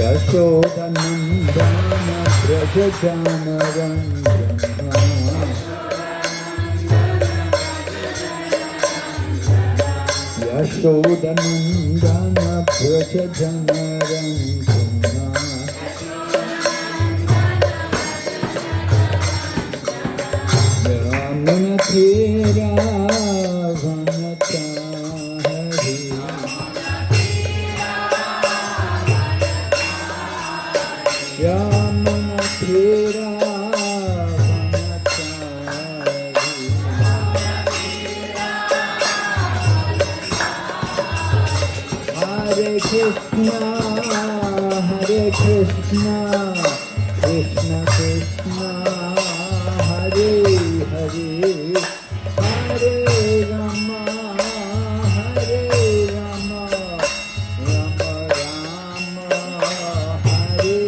Yashodanandana Prajajanaranjana Yashodanandana Prajajanaranjana Yamunatira Vanata Hari Yamunatira Vanata Hari Hare Krishna, Krishna Krishna, Hare Hare, Hare Rama, Hare Rama, Rama Rama, Hare Hare.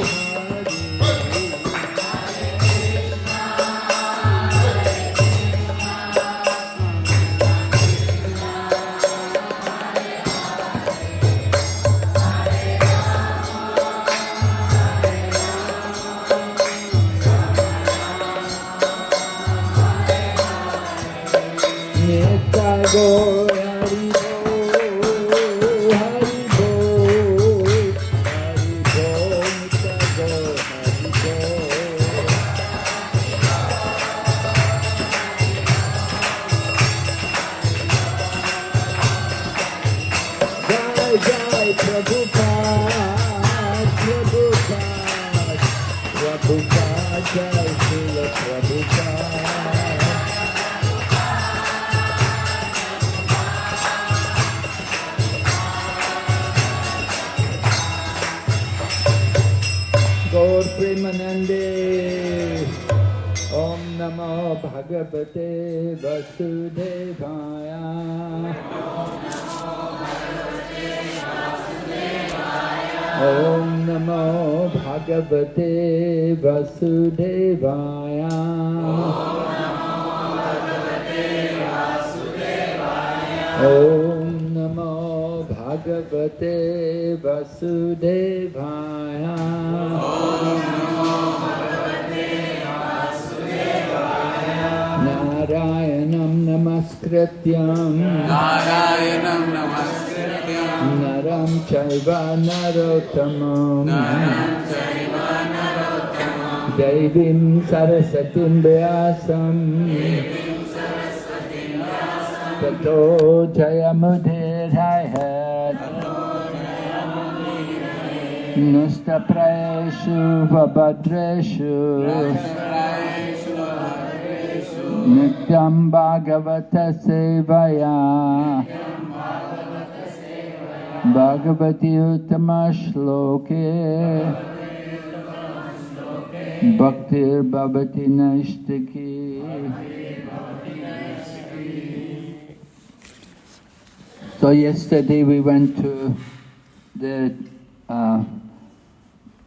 Nitya Gaur Hari Bol, Hari Bol, Hari Bol, Nitya Gaur Hari Bol. Jai Jai Prabhupada, Prabhupada, Prabhupada, Jai Srila Prabhupada. Gaur Premanande, Om Namo Bhagavate Vasudevaya. Om Namo Bhagavate Vasudevaya. Om Namo Bhagavate Vasudevaya. Narayanam Namaskrityam Naram Chaiva Narottamam Devim Sarasatim Vyasam Tato Jayamudhirayat Nustapraeshu Vabhadreshu Nityam Bhagavata Sevaya Bhagavati Uttama Shloke Bhaktir Bhavati Naishtaki. So yesterday we went to the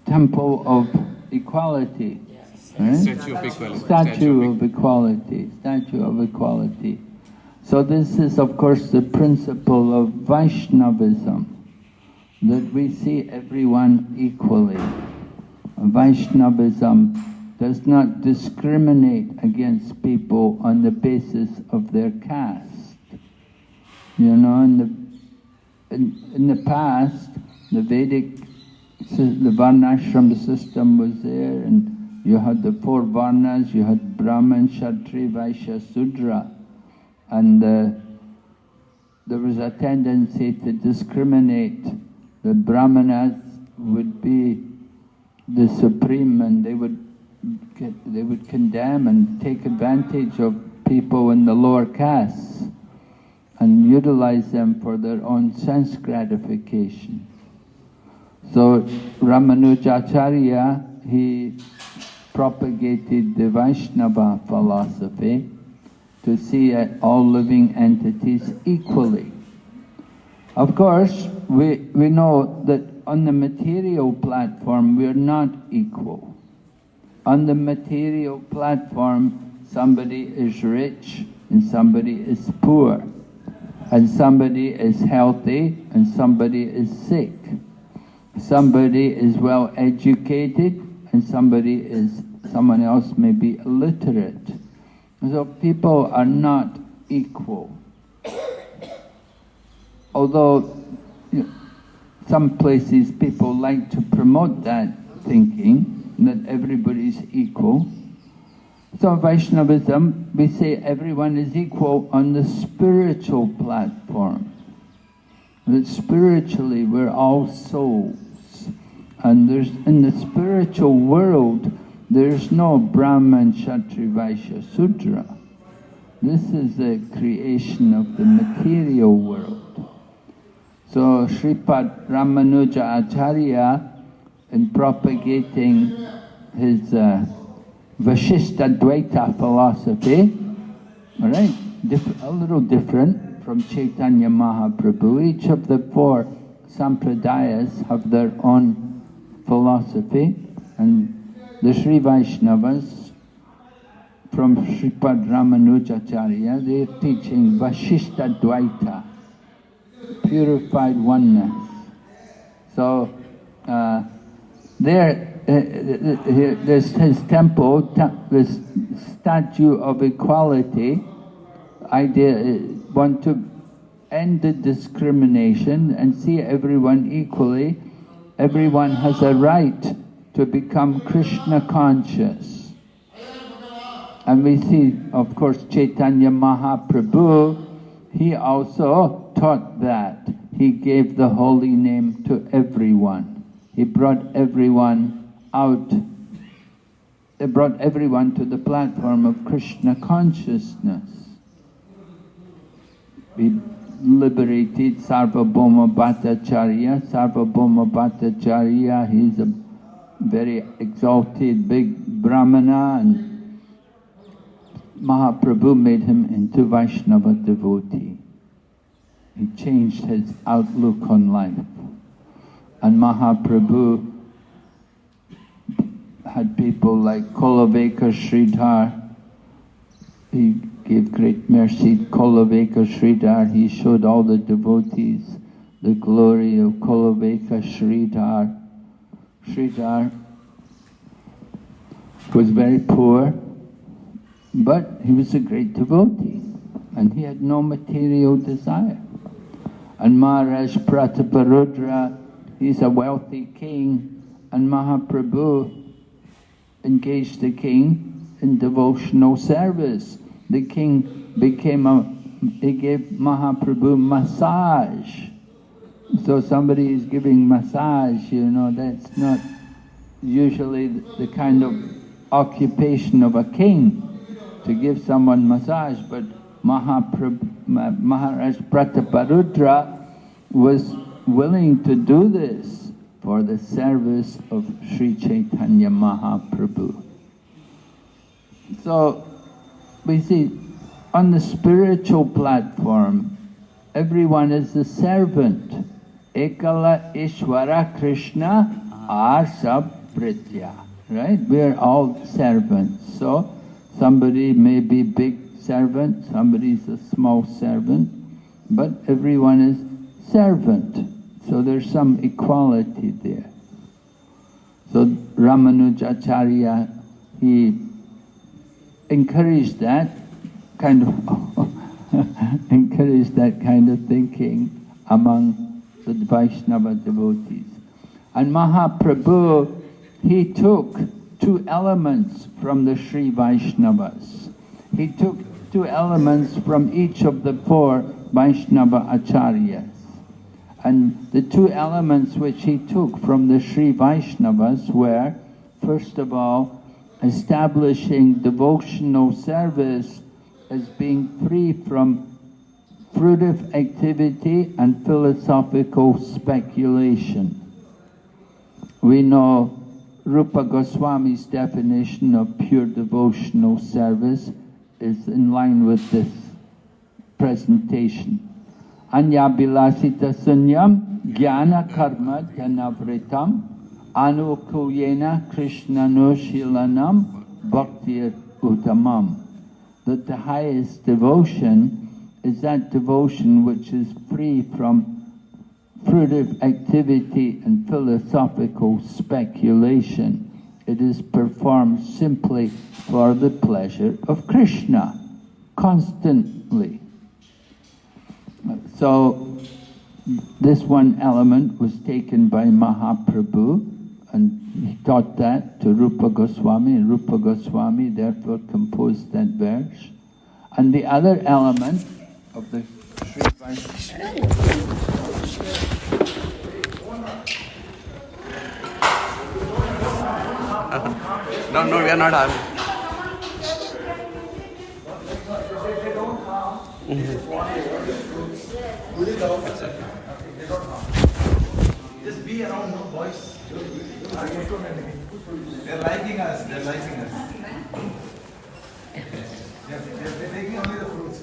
Temple of Equality. Right? Statue of Equality. Statue of Equality. So this is of course the principle of Vaishnavism, that we see everyone equally. Vaishnavism does not discriminate against people on the basis of their caste. You know, in the past, the Vedic, the Varnashram system was there, and you had the four Varnas, you had Brahman, Kshatriya, Vaishya, Sudra, and there was a tendency to discriminate. The Brahmanas would be the supreme, and they would condemn and take advantage of people in the lower castes and utilize them for their own sense gratification. So Ramanujacharya, he propagated the Vaishnava philosophy to see all living entities equally. Of course, we know that on the material platform we are not equal. On the material platform, somebody is rich and somebody is poor, and somebody is healthy and somebody is sick. somebody is well educated and someone else may be illiterate. So people are not equal. Although some places people like to promote that thinking, that everybody's equal. So Vaishnavism, we say everyone is equal on the spiritual platform. That spiritually we're all souls. And in the spiritual world, there's no Brahman, Kshatriya, Vaishya, Sudra. This is the creation of the material world. So Sripad Ramanuja Acharya, in propagating his Vashishta Dvaita philosophy, all right, a little different from Chaitanya Mahaprabhu. Each of the four sampradayas have their own philosophy, and the Sri Vaishnavas from Sripad Ramanujacharya, they're teaching Vashishta Dvaita, purified oneness. So there's his temple, this statue of equality. Idea is want to end the discrimination and see everyone equally. Everyone has a right to become Krishna conscious. And we see, of course, Chaitanya Mahaprabhu, he also taught that. He gave the holy name to everyone. He brought everyone out. He brought everyone to the platform of Krishna consciousness. We liberated Sarvabhauma Bhattacharya. Sarvabhauma Bhattacharya, he's a very exalted big Brahmana, and Mahaprabhu made him into Vaishnava devotee. He changed his outlook on life. And Mahaprabhu had people like Kolaveka Sridhar. He gave great mercy. Kolaveka Sridhar, he showed all the devotees the glory of Kolaveka Sridhar. Sridhar was very poor, but he was a great devotee, and he had no material desire. And Maharaj Prataparudra, he's a wealthy king, and Mahaprabhu engaged the king in devotional service. The king he gave Mahaprabhu massage. So somebody is giving massage, that's not usually the kind of occupation of a king, to give someone massage, but Maharaj Prataparudra was willing to do this for the service of Sri Chaitanya Mahaprabhu. So we see on the spiritual platform, everyone is a servant. Ekala Ishvara Krishna Asa Pritya. Right? We are all servants. So somebody may be big servant, somebody's a small servant, but everyone is servant. So there's some equality there. So Ramanujacharya, he encouraged that kind of thinking among the Vaishnava devotees. And Mahaprabhu, he took two elements from the Sri Vaishnavas. He took two elements from each of the four Vaishnava Acharyas. And the two elements which he took from the Sri Vaishnavas were, first of all, establishing devotional service as being free from fruitive activity and philosophical speculation. We know Rupa Goswami's definition of pure devotional service is in line with this presentation. Anya bilasita sunyam jnana karma janavritam anukuyena krishnanushilanam bhaktir uttamam. That the highest devotion is that devotion which is free from fruitive activity and philosophical speculation. It is performed simply for the pleasure of Krishna, constantly. So this one element was taken by Mahaprabhu, and he taught that to Rupa Goswami, and Rupa Goswami therefore composed that verse. And the other element of the Sri Vaishnava... No, we are not having. Just be around, no boys. They're liking us. They're taking only the fruits.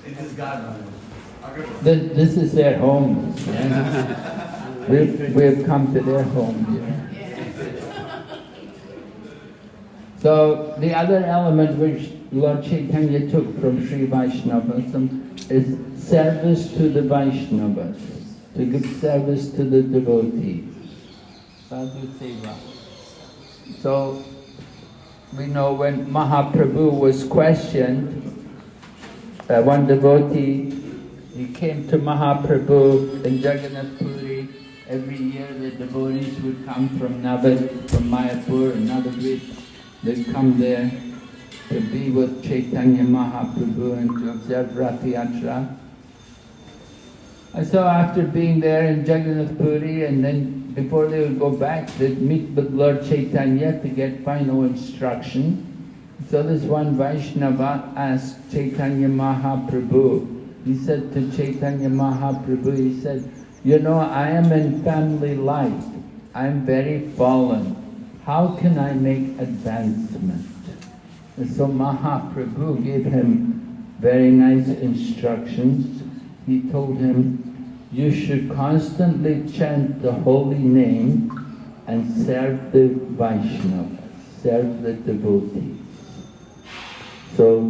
In this garden. This is their home. Yeah? We've come to their home here. So the other element which Lord Chaitanya took from Sri Vaishnavism is service to the Vaishnavas, to give service to the devotees. Sadhu Seva. So we know when Mahaprabhu was questioned, one devotee, he came to Mahaprabhu in Jagannath Puri. Every year the devotees would come from Navad, from Mayapur and Navadvip. They'd come there to be with Chaitanya Mahaprabhu and to observe Rath Yatra. And so after being there in Jagannath Puri, and then before they would go back, they'd meet with Lord Chaitanya to get final instruction. So this one Vaishnava asked Chaitanya Mahaprabhu. He said to Chaitanya Mahaprabhu, he said, you know, I am in family life. I am very fallen. How can I make advancement? And so Mahaprabhu gave him very nice instructions. He told him, you should constantly chant the holy name and serve the Vaishnavas, serve the devotees. So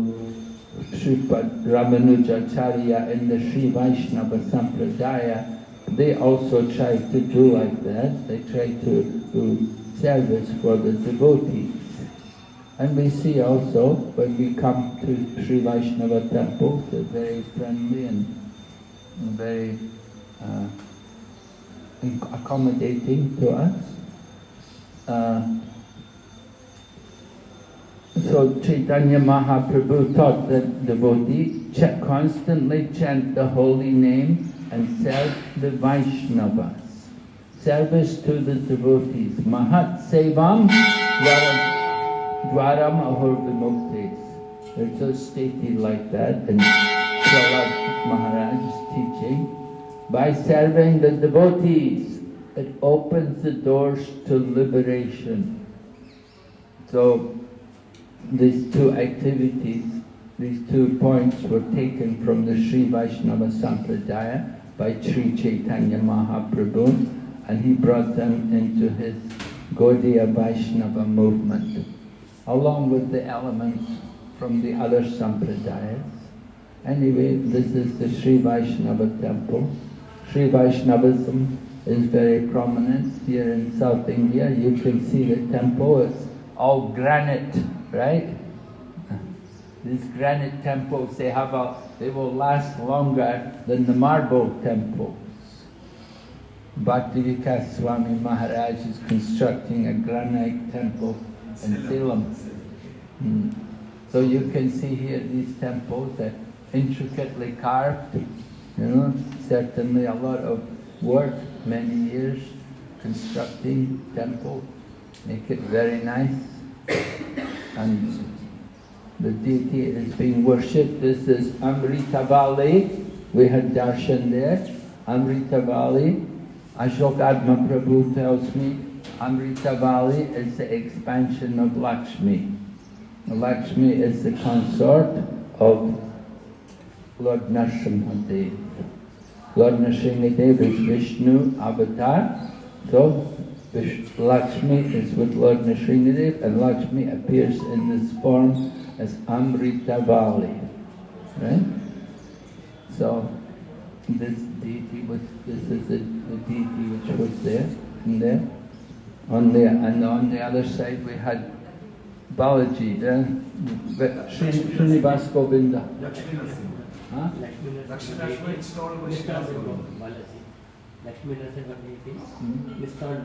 Sripad Ramanujacharya in the Sri Vaishnava Sampradaya, they also try to do like that. They try to do service for the devotees. And we see also, when we come to Sri Vaishnava temples, they're very friendly and very accommodating to us. So Chaitanya Mahaprabhu taught the devotee, constantly chant the holy name and serve the Vaishnavas. Service to the devotees. Mahat Sevam Dwaram Ahur Vimuktes. They're just stated like that in Prahlad Maharaj's teaching. By serving the devotees, it opens the doors to liberation. So these two activities, these 2 points were taken from the Sri Vaishnava Sampradaya by Sri Chaitanya Mahaprabhu, and he brought them into his Gaudiya Vaishnava movement, along with the elements from the other Sampradayas. Anyway, this is the Sri Vaishnava temple. Sri Vaishnavism is very prominent here in South India. You can see the temple, it's all granite, right? These granite temples, they will last longer than the marble temples. Bhakti Vikas Swami Maharaj is constructing a granite temple in Salem. So you can see here these temples that intricately carved, certainly a lot of work, many years constructing temple, make it very nice. And the deity is being worshipped. This is Amritavali. We had darshan there. Amritavali. Ashok Adma Prabhu tells me Amritavali is the expansion of Laxmi. Laxmi is the consort of Lord Narasimha Temple. Lord Narasimha Temple is Vishnu avatar. So Laxmi is with Lord Narasimha Temple, and Laxmi appears in this form as Amritavali. Right? So this deity was, this is the deity which was there, and there, and on the other side we had Balaji, Srinivas Govinda. Laxmi Narasimha. Huh? Laxmi Narasimha installed by Balaji. Laxmi Narasimha deity installed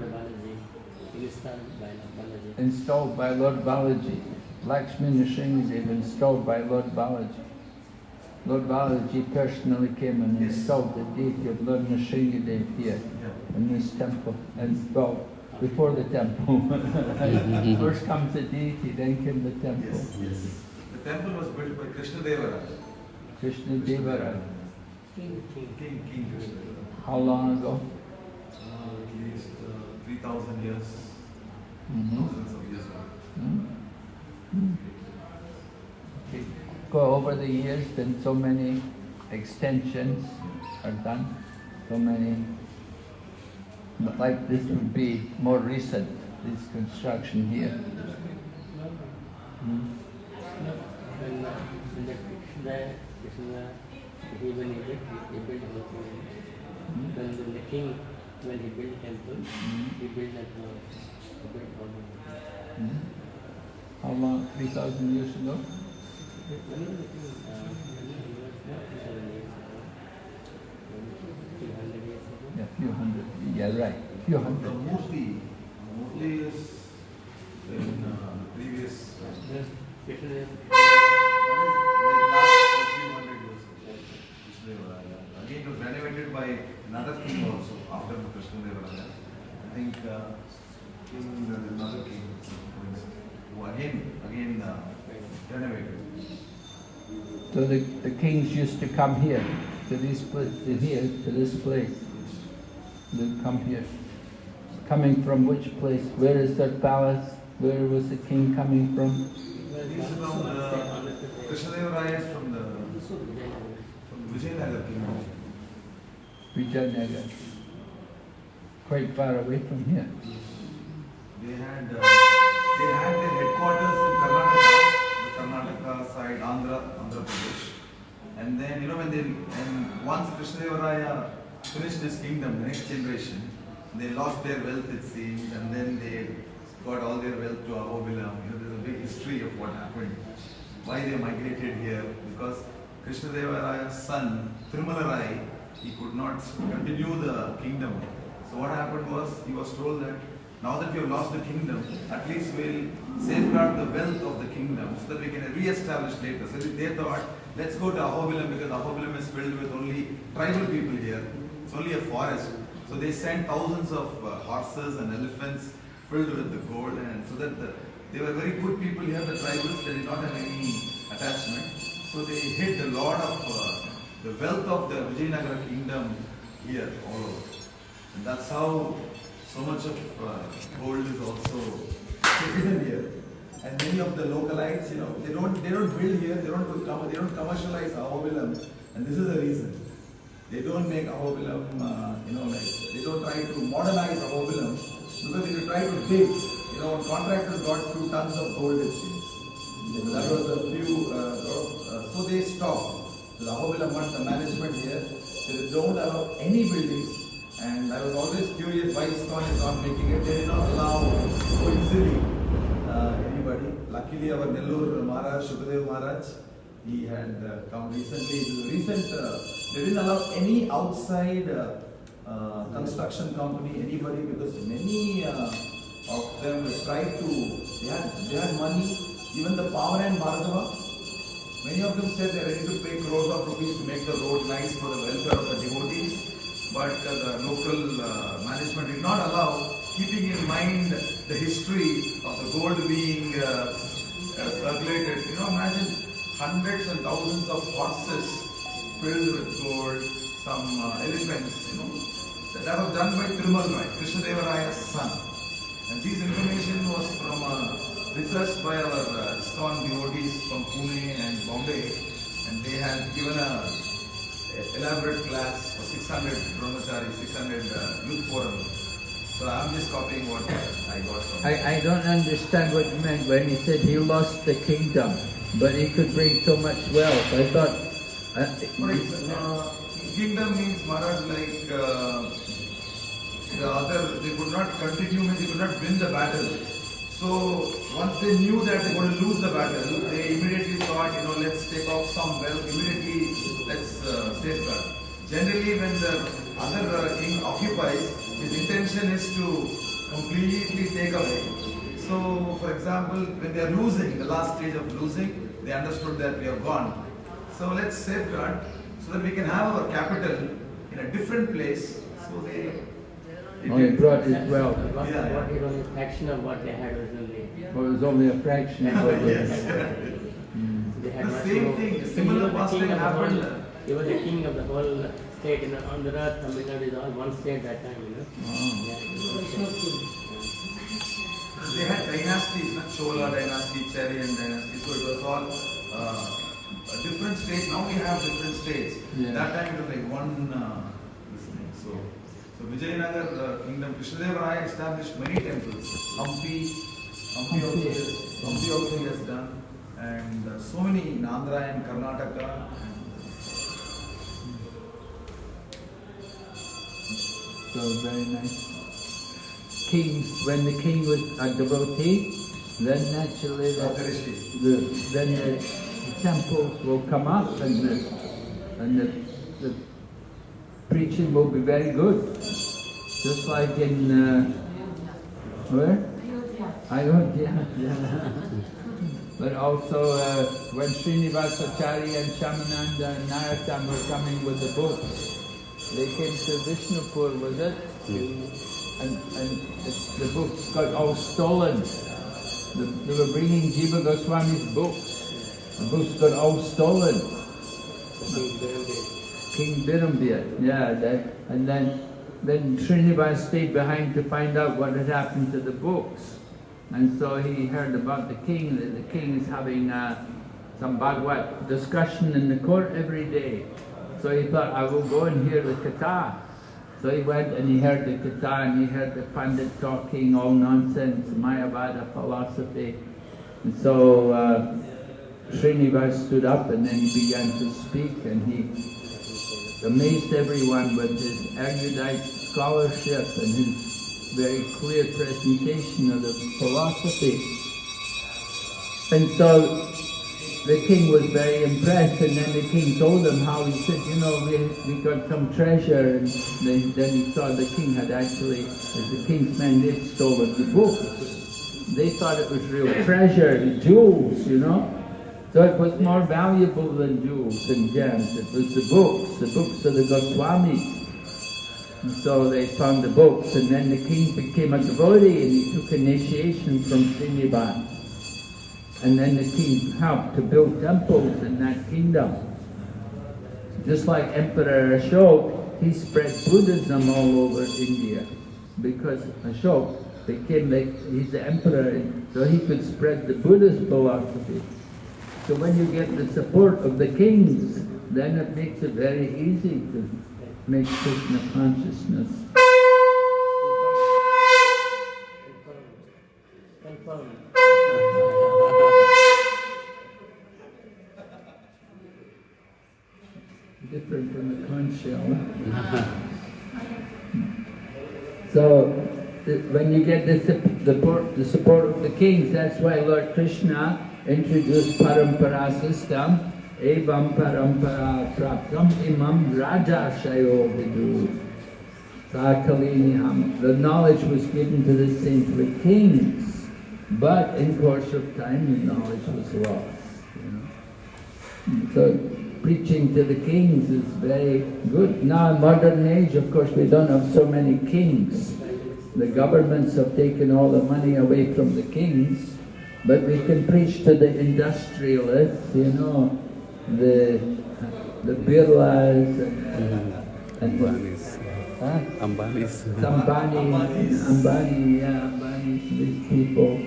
by Balaji. Installed by Lord Balaji. Lakshmi Narasimha installed by Lord Balaji. Lord Balaji personally came and installed the deity of Lord Narasimha here in this temple. And well, before the temple. First comes the deity, then came the temple. Yes, yes. The temple was built by Krishna Deva. Krishna Deva. King Krishna Deva. How long ago? At least 3,000 years. Mm-hmm. Thousands of years ago. Mm-hmm. Okay. Go over the years, then so many extensions are done, so many. But like this would be more recent, this construction here. When Krishna, he when he built when the king, when he built temple, he built that he built all. How long? 3,000 years ago? When was the king? Yeah, few hundred. Yeah, right. Few The hundred. Murti is in previous. Krishna Like last few hundred years ago. Krishna Deva. Again, it was renovated by another king also after the Krishna Deva. I think another king who again renovated. So the kings used to come here, to this place, to this place. They'd come here. Coming from which place? Where is their palace? Where was the king coming from? He's from Krishna Deva is from the Vijayanagar kingdom. Vijayanagar. Quite far away from here. They had their headquarters in Karnataka, the Karnataka side, Andhra Pradesh. And then when once Krishna Deva finished his kingdom, the next generation, they lost their wealth it seems, and then they got all their wealth to Ahobilam. There's a big history of what happened, why they migrated here, because Krishna Deva's son, Tirumala Rai, he could not continue the kingdom. So what happened was, he was told that now that we have lost the kingdom, at least we'll safeguard the wealth of the kingdom so that we can re-establish later. So they thought, let's go to Ahobilam because Ahobilam is filled with only tribal people here. It's only a forest. So they sent thousands of horses and elephants filled with the gold, and so that they were very good people here, the tribals, they did not have any attachment. So they hid a lot of the wealth of the Vijayanagar kingdom here all over. And that's how so much of gold is also hidden here. And many of the localites, they don't build here, they don't commercialize Ahobilam, and this is the reason. They don't make Ahobilam, they don't try to modernize Ahobilam, because if you try to dig, contractors got few tons of gold it seems. That was a few, so they stopped. The Ahobilam, the management here, they don't allow any buildings. And I was always curious why ISKCON is not making it. They did not allow so easily anybody. Luckily, our Nellore Maharaj, Shukadev Maharaj, he had come recently. They didn't allow any outside construction company, anybody, because many of them tried to. They had money. Even the Pavan and Bhargava, many of them said they are ready to pay crores of rupees to make the road nice for the welfare of the devotees. But the local management did not allow, keeping in mind the history of the gold being circulated. Imagine hundreds and thousands of horses filled with gold, some elephants, That was done by Tirumala Rai, Krishna Deva Rai's son. And this information was from researched by our ISKCON devotees from Pune and Bombay. And they had given a elaborate class for 600 brahmachari, 600 youth forum. So I'm just copying what I got from I don't understand what you meant when he said he lost the kingdom, but he could bring so much wealth. I thought... For example, kingdom means Maharaj, like the other, they could not continue, they could not win the battle. So once they knew that they were going to lose the battle, they immediately thought, let's take off some wealth, immediately let's safeguard. Generally, when the other king occupies, his intention is to completely take away. So, for example, when they are losing, the last stage of losing, they understood that we are gone. So let's safeguard so that we can have our capital in a different place. So they brought his wealth. What it was a fraction of what they had originally. Well, it was only a fraction of what they had. They had the much same more. thing, So similar pastime happened. He was the king of the whole state in Andhra, Tamil Nadu is all one state that time, They had dynasties, Chola dynasty, Cherian dynasty, so it was all a different states. Now we have different states. Yeah. That time it was like one this thing. So Vijayanagar kingdom, Krishnadevaraya established many temples. Hampi also he has done, and so many in Andhra and Karnataka. So very nice. Kings, when the king was a devotee, then naturally then the temples will come up and the preaching will be very good. Just like in where? Ayodhya. Yeah. But also when Srinivasacharya and Shamananda and Narottam were coming with the books, they came to Vishnupur, was it? And the books got all stolen. They were bringing Jiva Goswami's books. The books got all stolen. King Birambir, yeah. And then Srinivas stayed behind to find out what had happened to the books. And so he heard about the king, that the king is having some Bhagavad discussion in the court every day. So he thought, I will go and hear the Katha. So he went and he heard the Katha and he heard the Pandit talking all nonsense, Mayavada philosophy. And so Srinivas stood up and then he began to speak, and he amazed everyone with his erudite scholarship and his very clear presentation of the philosophy. And so the king was very impressed, and then the king told him how, he said, we got some treasure, and then he saw the king had actually, as the king's men, they'd stolen the books. They thought it was real treasure, the jewels, So it was more valuable than jewels and gems. It was the books of the Goswamis. And so they found the books, and then the king became a devotee, and he took initiation from Srinivas. And then the king helped to build temples in that kingdom. Just like Emperor Ashok, he spread Buddhism all over India. Because Ashok became he's the emperor, so he could spread the Buddhist philosophy. So when you get the support of the kings, then it makes it very easy to make Krishna consciousness. Different from the conch shell. So when you get the support of the kings, that's why Lord Krishna introduced parampara system. Evam parampara praptam imam raja shayo vidu. Sakaliniham. The knowledge was given to the saintly kings, but in course of time the knowledge was lost. So preaching to the kings is very good. Now in modern age, of course, we don't have so many kings. The governments have taken all the money away from the kings, but we can preach to the industrialists, the Birlas and Ambanis, these people.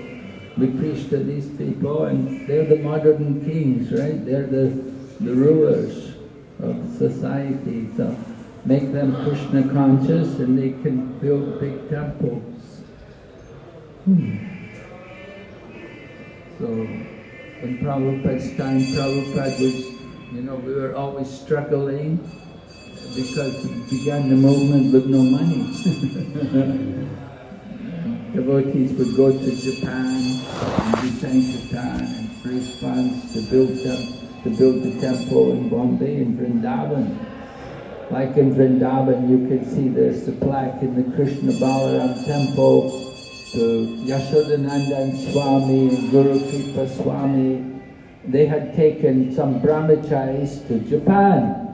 We preach to these people, and they're the modern kings, right? They're the rulers of society. So make them Krishna conscious, and they can build big temples. So in Prabhupada's time, Prabhupada was, we were always struggling because he began the movement with no money. Devotees would go to Japan and do Sankirtan and raise funds to build the temple in Bombay, in Vrindavan. Like in Vrindavan, you can see there's the plaque in the Krishna Balaram temple to Yashodanandan Swami and Guru Kripa Swami. They had taken some brahmacharis to Japan,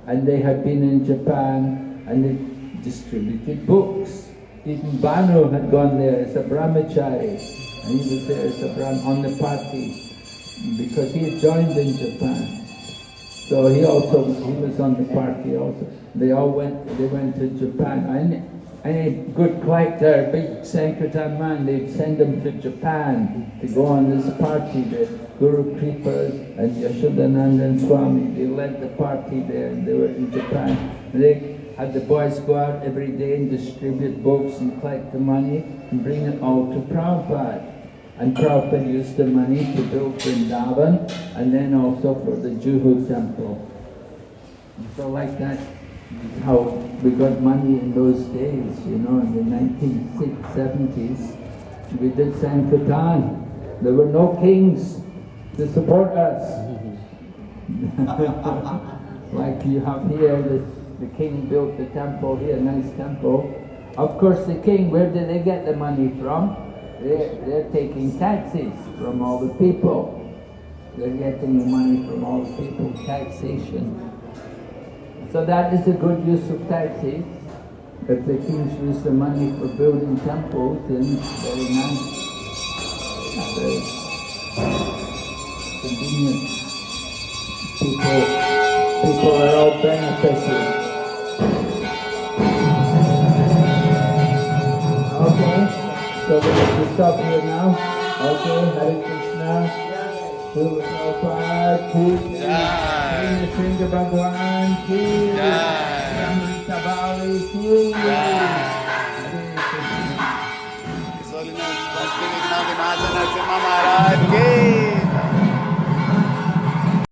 and they had been in Japan and they distributed books. Even Banu had gone there as a brahmachari, and he was there as a on the party because he had joined in Japan. So he was on the party also. They went to Japan. And any good collector, big Sankirtan man, they'd send him to Japan to go on this party. The Guru Kripas and Yashodanandan Swami, they led the party there, and they were in Japan. They had the boys go out every day and distribute books and collect the money and bring it all to Prabhupada. And Prabhupada used the money to build Vrindavan and then also for the Juhu temple. And so like that is how we got money in those days, in the 1970s. We did Sankirtan. There were no kings to support us. Like you have here, the king built the temple here, a nice temple. Of course the king, where did they get the money from? They're taking taxes from all the people. They're getting the money from all the people, taxation. So that is a good use of taxes. If the kings use the money for building temples, then very nice. Very convenient. People are all benefited. Okay. So we have to stop here now. Okay, Hare Krishna. Srila Prabhupada ki Jai. Sringa Bhagwan ki Jai. Amrita Bali ki Jai. His Holiness Laxmi Narasimha Temple Maharaj ki